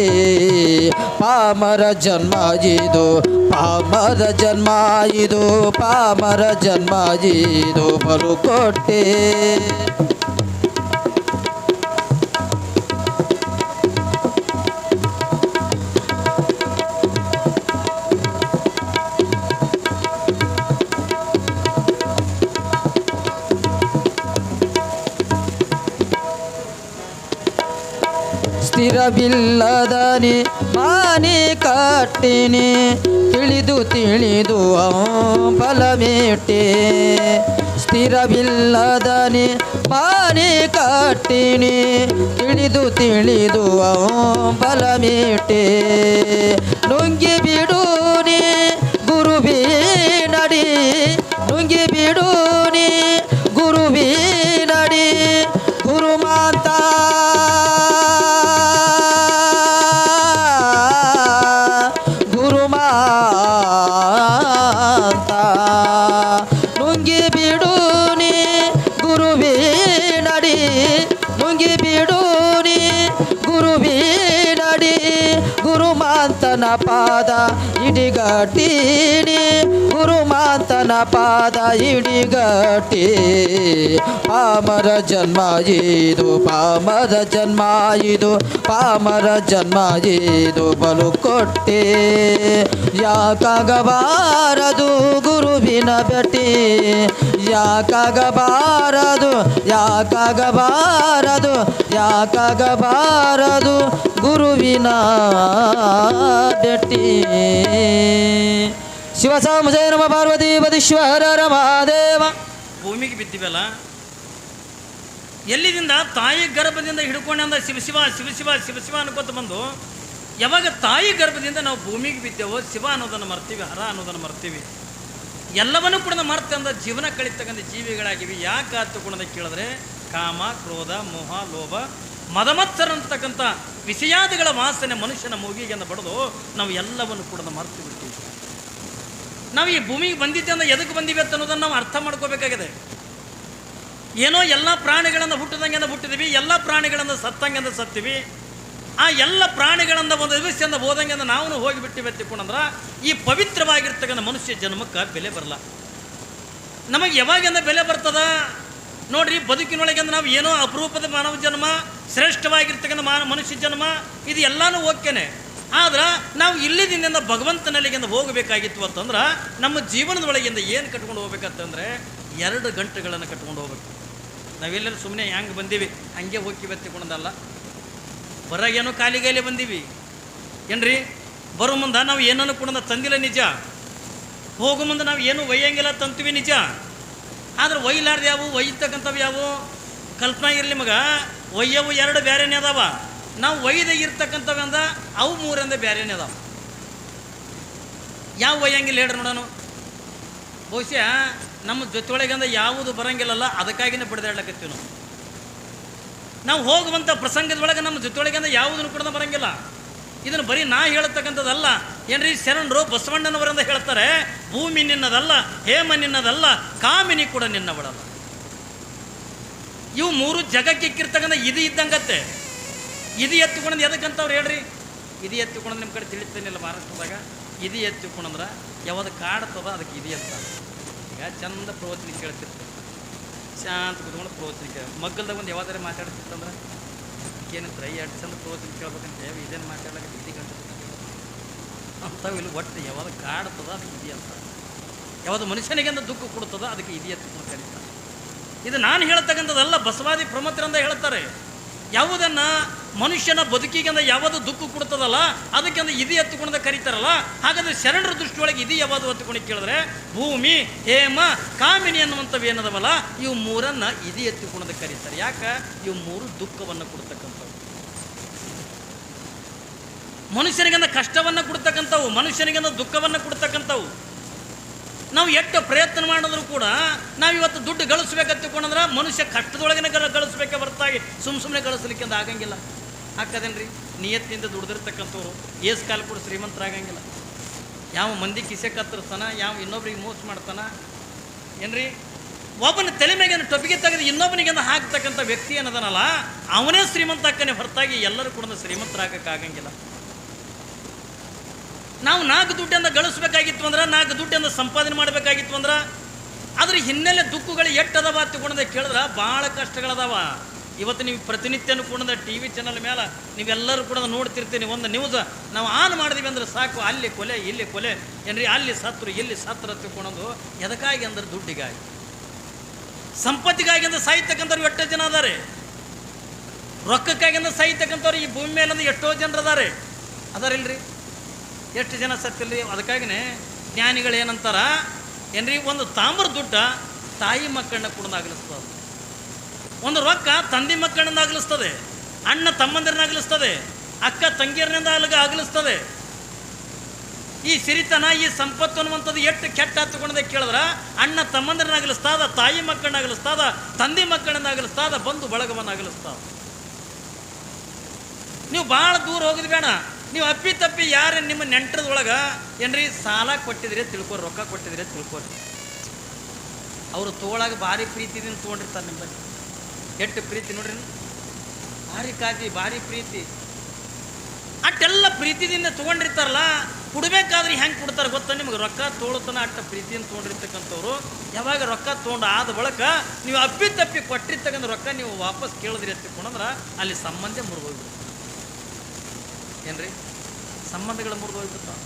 ಪಾಮರ ಜನ್ಮ ಇದು ಪಾಮರ ಜನ್ಮ ಇದು ಪಾಮರ ಜನ್ಮ ಇದು ಬಲು ಕೊಟ್ಟೆ ಸ್ಥಿರವಿಲ್ಲದನಿ ಮಾನಿ ಕಟ್ಟಿನಿ ತಿಳಿದು ತಿಳಿದು ಬಲಮೇಟೆ ಸ್ಥಿರವಿಲ್ಲದನಿ ಮಾನಿ ಕಟ್ಟಿನಿ ತಿಳಿದು ತಿಳಿದು ಬಲಮೇಟೆ ನುಂಗಿ ಬಿಡೂನಿ ಗುರುವಿ ನಡಿ ನುಂಗಿ ಬಿಡೂನಿ ಗುರುವಿ ನಡಿ ಗುರುಮಾತ ನುಂಗಿ ಬಿಡೂನಿ ಗುರುವಿ ನಡಿ ನುಂಗಿ ಬಿಡೂನಿ ಗುರುವಿ ನಡಿ ಗುರುಮಾಂತನ ಪಾದ ಇಡಿಗಟ್ಟೀನಿ ಗುರುಮಾಂತನ ಪಾದ ಇಡಿಗಟ್ಟಿ ಪಾಮರ ಜನ್ಮ ಇದು ಪಾಮರ ಜನ್ಮ ಇದು ಪಾಮರ ಜನ್ಮ ಇದು ಬಲು ಕೊಟ್ಟೆ ಯಾಕಾಗಬಾರದು ಗುರುವಿನ ಭೇಟಿ ಯಾಕಾಗಬಾರದು ಯಾಕಾಗಬಾರದು ಯಾಕಾಗಬಾರದು ಗುರುವಿನ ಭೇಟಿ ಶಿವಸಾಂಬ ನಮ ಪಾರ್ವತಿ ಪದೀಶ್ವರ ಮಹಾದೇವ ಭೂಮಿಗೆ ಬಿದ್ದಿವಲ್ಲ ಎಲ್ಲಿದಿಂದ ತಾಯಿ ಗರ್ಭದಿಂದ ಹಿಡ್ಕೊಂಡ ಶಿವ ಶಿವ ಶಿವ ಶಿವ ಶಿವ ಶಿವ ಅನ್ಕೋತ ಬಂದು ಯಾವಾಗ ತಾಯಿ ಗರ್ಭದಿಂದ ನಾವು ಭೂಮಿಗೆ ಬಿದ್ದೇವೋ ಶಿವ ಅನ್ನೋದನ್ನು ಮರ್ತೀವಿ ಹರ ಅನ್ನೋದನ್ನು ಮರ್ತೀವಿ ಎಲ್ಲವನ್ನೂ ಕೂಡ ಮರ್ತಂದ ಜೀವನ ಕಳಿತಕ್ಕಂಥ ಜೀವಿಗಳಾಗಿವಿ ಯಾಕೆ ಆತು ಕೂಡ ಕೇಳಿದ್ರೆ ಕಾಮ ಕ್ರೋಧ ಮೋಹ ಲೋಭ ಮದಮತ್ಸರ ಅಂತಕ್ಕಂಥ ವಿಷಯಾದಿಗಳ ವಾಸನೆ ಮನುಷ್ಯನ ಮೂಗಿಗೆಂದು ಬಡಿದು ನಾವು ಎಲ್ಲವನ್ನು ಕೂಡ ಮರೆತು ಬಿಡ್ತೀವಿ. ನಾವು ಈ ಭೂಮಿಗೆ ಬಂದಿದ್ದೆ ಅಂದ್ರೆ ಎದಕ್ಕೆ ಬಂದಿವೆ ಅಂತ ಅನ್ನೋದನ್ನು ನಾವು ಅರ್ಥ ಮಾಡ್ಕೋಬೇಕಾಗಿದೆ. ಏನೋ ಎಲ್ಲ ಪ್ರಾಣಿಗಳನ್ನು ಹುಟ್ಟಿದಂಗೆಂದ ಹುಟ್ಟಿದೀವಿ, ಎಲ್ಲ ಪ್ರಾಣಿಗಳನ್ನು ಸತ್ತಂಗೆಂದ ಸತ್ತೀವಿ. ಆ ಎಲ್ಲ ಪ್ರಾಣಿಗಳಿಂದ ಒಂದು ದಿವಸದಿಂದ ಹೋದಂಗೆಂದ ನಾವು ಹೋಗಿಬಿಟ್ಟಿವಿ ಎತ್ತಿಕೊಂಡ್ರೆ ಈ ಪವಿತ್ರವಾಗಿರ್ತಕ್ಕಂಥ ಮನುಷ್ಯ ಜನ್ಮಕ್ಕೆ ಬೆಲೆ ಬರಲ್ಲ. ನಮಗೆ ಯಾವಾಗಿಂದ ಬೆಲೆ ಬರ್ತದ ನೋಡ್ರಿ, ಬದುಕಿನೊಳಗೆ ನಾವು ಏನೋ ಅಪರೂಪದ ಮಾನವ ಜನ್ಮ, ಶ್ರೇಷ್ಠವಾಗಿರ್ತಕ್ಕಂಥ ಮನುಷ್ಯ ಜನ್ಮ, ಇದು ಎಲ್ಲನೂ ಓಕೆನೆ. ಆದ್ರೆ ನಾವು ಇಲ್ಲಿದಿಂದ ಭಗವಂತನಲ್ಲಿಗಿಂದ ಹೋಗಬೇಕಾಗಿತ್ತು ಅಂತಂದ್ರೆ ನಮ್ಮ ಜೀವನದೊಳಗಿಂದ ಏನು ಕಟ್ಕೊಂಡು ಹೋಗ್ಬೇಕಂತಂದರೆ 2 ಗಂಟೆಗಳನ್ನು ಕಟ್ಕೊಂಡು ಹೋಗ್ಬೇಕು. ನಾವೆಲ್ಲರೂ ಸುಮ್ಮನೆ ಹೆಂಗೆ ಬಂದೀವಿ ಹಂಗೆ ಹೋಗಿ ಎತ್ತಿಕೊಂಡಲ್ಲ, ಹೊರಗೇನೋ ಕಾಲಿಗೈಲೆ ಬಂದೀವಿ ಏನ್ರಿ. ಬರೋ ಮುಂದೆ ನಾವು ಏನನ್ನು ಕೂಡ ತಂದಿಲ್ಲ ನಿಜ, ಹೋಗೋ ಮುಂದೆ ನಾವು ಏನು ಒಯ್ಯಂಗಿಲ್ಲ ತಂತೀವಿ ನಿಜ. ಆದ್ರೆ ಒಯ್ಲಾರ್ದು ಯಾವು, ಒಯ್ಯತಕ್ಕಂಥವು ಯಾವು ಕಲ್ಪನಾ ಇರಲಿ ಮಗ. ಒಯ್ಯವು 2 ಬೇರೆನೇ ಅದಾವ, ನಾವು ಒಯ್ದ ಇರ್ತಕ್ಕಂಥವು ಅಂದ ಅವು 3 ಅಂದ ಬೇರೆನೇ ಅದಾವ. ಯಾವ ಒಯ್ಯಂಗಿಲ್ಲ ಹೇಳ್ರಿ ನೋಡೋಣ. ಬಹುಶಃ ನಮ್ಮ ಜೊತೆಯೊಳಗಂದ ಯಾವುದು ಬರಂಗಿಲ್ಲಲ್ಲ, ಅದಕ್ಕಾಗಿನೇ ಬಡ್ದಾಡ್ಲಕತ್ತೀವಿ ನಾವು ಹೋಗುವಂಥ ಪ್ರಸಂಗದೊಳಗೆ ನಮ್ಮ ಜೊತೆಯೊಳಗಂದ ಯಾವುದನ್ನು ಕೂಡ ಬರಂಗಿಲ್ಲ. ಇದನ್ನು ಬರೀ ನಾ ಹೇಳ್ತಕ್ಕಂಥದ್ದಲ್ಲ ಏನ್ರಿ, ಶರಣರು ಬಸವಣ್ಣನವರಿಂದ ಹೇಳ್ತಾರೆ, ಭೂಮಿ ನಿನ್ನದಲ್ಲ, ಹೇಮ ನಿನ್ನದಲ್ಲ, ಕಾಮಿನಿ ಕೂಡ ನಿನ್ನವಳಲ್ಲ. ಇವು 3 ಜಗಕ್ಕೆ ಇಕ್ಕಿರ್ತಕ್ಕಂಥ ಇದು ಇದ್ದಂಗತ್ತೆ. ಇದು ಎತ್ತಿಕೊಂಡ್ ಎದಕ್ಕಂತವ್ರು ಹೇಳ್ರಿ. ಇದು ಎತ್ತಿಕೊಂಡ್ ನಿಮ್ಮ ಕಡೆ ತಿಳಿತೇನಿಲ್ಲ ಮಹಾರಾಷ್ಟ್ರದಾಗ. ಇದು ಎತ್ತಿಕೊಂಡ್ರೆ ಯಾವ್ದು ಕಾಡ್ತದ ಅದಕ್ಕೆ ಇದು ಎತ್ತ. ಈಗ ಚಂದ ಪ್ರವಚನ ಕೇಳ್ತಿರ್ತಾರೆ, ಶಾಂತ ಕುತ್ಕೊಂಡು ಪ್ರವಚನ ಕೇಳ. ಮಗ್ಗಲ್ದಾಗ ಒಂದು ಯಾವ್ದಾರು ಮಾತಾಡ್ತಿತ್ತಂದ್ರೆ ಏನಂತಾರೆ, 2 ಚಂದ ಪ್ರವಚನ ಕೇಳ್ಬೇಕಂತ ಇದೇನು ಮಾತಾಡ್ಲಿಕ್ಕೆ ಇದು ಗಂಟೆ ಅಂಥವು ಇಲ್ಲಿ. ಒಟ್ಟು ಯಾವ್ದು ಕಾಡ್ತದ ಅದಕ್ಕೆ ಇದು ಅಂತ, ಯಾವುದು ಮನುಷ್ಯನಿಗೆಂದ ದುಃಖ ಕೊಡ್ತದ ಅದಕ್ಕೆ ಇದು ಎತ್ತಿಕೊಂಡು ಕರೀತಾರೆ. ಇದು ನಾನು ಹೇಳ್ತಕ್ಕಂಥದ್ದಲ್ಲ, ಬಸವಾದಿ ಪ್ರಮುಖರಿಂದ ಹೇಳ್ತಾರೆ. ಯಾವುದನ್ನು ಮನುಷ್ಯನ ಬದುಕಿಗೆಂದ ಯಾವುದು ದುಃಖ ಕೊಡ್ತದಲ್ಲ ಅದಕ್ಕೆ ಇದು ಎತ್ತುಕೊಂಡ ಕರೀತಾರಲ್ಲ. ಹಾಗಾದರೆ ಶರಣರ ದೃಷ್ಟಿಯೊಳಗೆ ಇದು ಯಾವುದು ಎತ್ತುಕೊಂಡು ಕೇಳಿದ್ರೆ ಭೂಮಿ, ಹೇಮ, ಕಾಮಿನಿ ಅನ್ನುವಂಥವು ಏನದವಲ್ಲ ಇವು 3 ಇದು ಎತ್ತುಕೊಂಡ ಕರೀತಾರೆ. ಯಾಕೆ? ಇವು 3 ದುಃಖವನ್ನು ಕೊಡ್ತಕ್ಕಂಥವು, ಮನುಷ್ಯನಿಗೆಂದ ಕಷ್ಟವನ್ನು ಕೊಡ್ತಕ್ಕಂಥವು, ಮನುಷ್ಯನಿಗೆಂದ ದುಃಖವನ್ನು ಕೊಡ್ತಕ್ಕಂಥವು. ನಾವು ಎಷ್ಟು ಪ್ರಯತ್ನ ಮಾಡಿದ್ರು ಕೂಡ ನಾವಿವತ್ತು ದುಡ್ಡು ಗಳಿಸ್ಬೇಕಂತಕೊಂಡ್ರೆ ಮನುಷ್ಯ ಕಷ್ಟದೊಳಗಿನ ಗಳಿಸ್ಬೇಕೆ ಹೊರತಾಗಿ ಸುಮ್ಮನೆ ಗಳಿಸ್ಲಿಕ್ಕಿಂದ ಆಗಂಗಿಲ್ಲ. ಹಾಕದೇನ್ರಿ, ನಿಯತ್ತಿಂದ ದುಡ್ದಿರ್ತಕ್ಕಂಥವ್ರು ಏಸ್ ಕಾಲ ಕೂಡ ಶ್ರೀಮಂತರಾಗಂಗಿಲ್ಲ. ಯಾವ ಮಂದಿ ಕಿಸೆ ಕತ್ತರಿಸ್ತಾನ, ಯಾವ ಇನ್ನೊಬ್ರಿಗೆ ಮೋಸ ಮಾಡ್ತಾನ ಏನ್ರಿ. ಒಬ್ಬನ ತಲೆ ಮೇಗೆ ಟೊಪಿಗೆ ತೆಗೆದು ಇನ್ನೊಬ್ಬನಿಗೆಂದ ಹಾಕ್ತಕ್ಕಂಥ ವ್ಯಕ್ತಿ ಏನದನಲ್ಲ ಅವನೇ ಶ್ರೀಮಂತ ಹಾಕನೆ ಹೊರತಾಗಿ ಎಲ್ಲರೂ ಕೂಡ ಶ್ರೀಮಂತರಾಗಕ್ಕಾಗಂಗಿಲ್ಲ. ನಾವು 4 ದುಡ್ಡಿಂದ ಗಳಿಸ್ಬೇಕಾಗಿತ್ತು ಅಂದ್ರೆ, 4 ದುಡ್ಡಿಂದ ಸಂಪಾದನೆ ಮಾಡಬೇಕಾಗಿತ್ತು ಅಂದ್ರೆ ಅದ್ರ ಹಿನ್ನೆಲೆ ದುಃಖಗಳು ಎಟ್ಟದವ ತಗೊಂಡೆ ಕೇಳಿದ್ರೆ ಭಾಳ ಕಷ್ಟಗಳದಾವ. ಇವತ್ತು ನೀವು ಪ್ರತಿನಿತ್ಯನೂ ಕೂಡ ಟಿ ವಿ ಚಾನಲ್ ಮೇಲೆ ನೀವೆಲ್ಲರೂ ಕೂಡ ನೋಡ್ತಿರ್ತೀನಿ. ಒಂದು ನ್ಯೂಸ್ ನಾವು ಆನ್ ಮಾಡಿದ್ವಿ ಅಂದ್ರೆ ಸಾಕು, ಅಲ್ಲಿ ಕೊಲೆ ಇಲ್ಲಿ ಕೊಲೆ ಏನ್ರಿ, ಅಲ್ಲಿ ಸತ್ರು ಇಲ್ಲಿ ಸತ್ರ ತಿಳ್ಕೊಳೋದು. ಎದಕ್ಕಾಗಿ ಅಂದ್ರೆ ದುಡ್ಡಿಗಾಗಿ, ಸಂಪತ್ತಿಗಾಗಿ ಅಂದ್ರೆ ಸಾಯ್ತಕ್ಕಂಥವ್ರು ಎಷ್ಟೋ ಜನ ಅದಾರೆ. ರೊಕ್ಕಕ್ಕಾಗಿ ಅಂದ್ರೆ ಸಾಯ್ತಕ್ಕಂಥವ್ರು ಈ ಭೂಮಿ ಮೇಲೆ ಅಂದ್ರೆ ಎಷ್ಟೋ ಜನರು ಅದಾರಿಲ್ರಿ. ಎಷ್ಟು ಜನ ಸತ್ತಿಲ್ರಿ. ಅದಕ್ಕಾಗಿನೇ ಜ್ಞಾನಿಗಳು ಏನಂತಾರ ಏನ್ರಿ, ಒಂದು ತಾಮ್ರ ದುಡ್ಡ ತಾಯಿ ಮಕ್ಕಳನ್ನ ಕೂಡ ಅಗಲಿಸ್ತದೆ, ಒಂದು ರೊಕ್ಕ ತಂದೆ ಮಕ್ಕಳನ್ನ ಅಗಲಿಸ್ತದೆ, ಅಣ್ಣ ತಮ್ಮಂದಿರನ್ನ ಅಗಲಿಸ್ತದೆ, ಅಕ್ಕ ತಂಗಿಯರನಿಂದ ಅಗಲಿಸ್ತದೆ. ಈ ಸಿರಿತನ ಈ ಸಂಪತ್ತು ಅನ್ನುವಂಥದ್ದು ಎಷ್ಟು ಕೆಟ್ಟ ಹತ್ತುಕೊಂಡದೆ ಕೇಳಿದ್ರೆ ಅಣ್ಣ ತಮ್ಮಂದಿರನ್ನ ಅಗಲಿಸ್ತಾದ, ತಾಯಿ ಮಕ್ಕಳನ್ನ ಅಗಲಿಸ್ತಾದ, ತಂದೆ ಮಕ್ಕಳನ್ನ ಅಗಲಿಸ್ತಾದ, ಬಂಧು ಬಳಗವನ್ನು ಅಗಲಿಸ್ತಾದ. ನೀವು ಭಾಳ ದೂರ ಹೋಗೋದು ಬೇಡ. ನೀವು ಅಪ್ಪಿ ತಪ್ಪಿ ಯಾರು ನಿಮ್ಮ ನೆಂಟರದೊಳಗೆ ಏನ್ರಿ ಸಾಲ ಕೊಟ್ಟಿದ್ರೆ ತಿಳ್ಕೊರಿ, ರೊಕ್ಕ ಕೊಟ್ಟಿದ್ರೆ ತಿಳ್ಕೊರಿ. ಅವರು ತೋಳಾಗ ಭಾರಿ ಪ್ರೀತಿದಿಂದ ತೊಗೊಂಡಿರ್ತಾರೆ. ನಿಮ್ಮ ಬಗ್ಗೆ ಎಷ್ಟು ಪ್ರೀತಿ ನೋಡ್ರಿ, ಭಾರಿ ಕಾಳಜಿ, ಭಾರಿ ಪ್ರೀತಿ. ಅಷ್ಟೆಲ್ಲ ಪ್ರೀತಿದಿಂದ ತೊಗೊಂಡಿರ್ತಾರಲ್ಲ, ಕೊಡ್ಬೇಕಾದ್ರೆ ಹೆಂಗೆ ಕೊಡ್ತಾರೆ ಗೊತ್ತಾ ನಿಮ್ಗೆ? ರೊಕ್ಕ ತೋಳತನ ಅಟ್ಟ ಪ್ರೀತಿಯಿಂದ ತೊಗೊಂಡಿರ್ತಕ್ಕಂಥವ್ರು ಯಾವಾಗ ರೊಕ್ಕ ತೊಗೊಂಡು ಆದ ಬಳಿಕ ನೀವು ಅಪ್ಪಿ ತಪ್ಪಿ ಕೊಟ್ಟಿರ್ತಕ್ಕಂಥ ರೊಕ್ಕ ನೀವು ವಾಪಸ್ ಕೇಳಿದ್ರಿ ಎತ್ತಿಕೊಂಡ್ರೆ ಅಲ್ಲಿ ಸಂಬಂಧ ಮುರಿದೋಗ್ಬಿಡ್ತು ಏನ್ರಿ, ಸಂಬಂಧಗಳು ಮುರಿದೋಗ್ಬಿಡ್ತಾವ.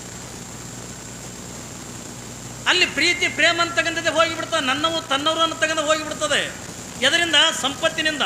ಅಲ್ಲಿ ಪ್ರೀತಿ ಪ್ರೇಮ ಅಂತಕ್ಕಂಥದ್ದೇ ಹೋಗಿಬಿಡ್ತದೆ, ನನ್ನವು ತನ್ನವರು ಅನ್ನತಕ್ಕಂಥ ಹೋಗಿಬಿಡ್ತದೆ. ಎದರಿಂದ? ಸಂಪತ್ತಿನಿಂದ.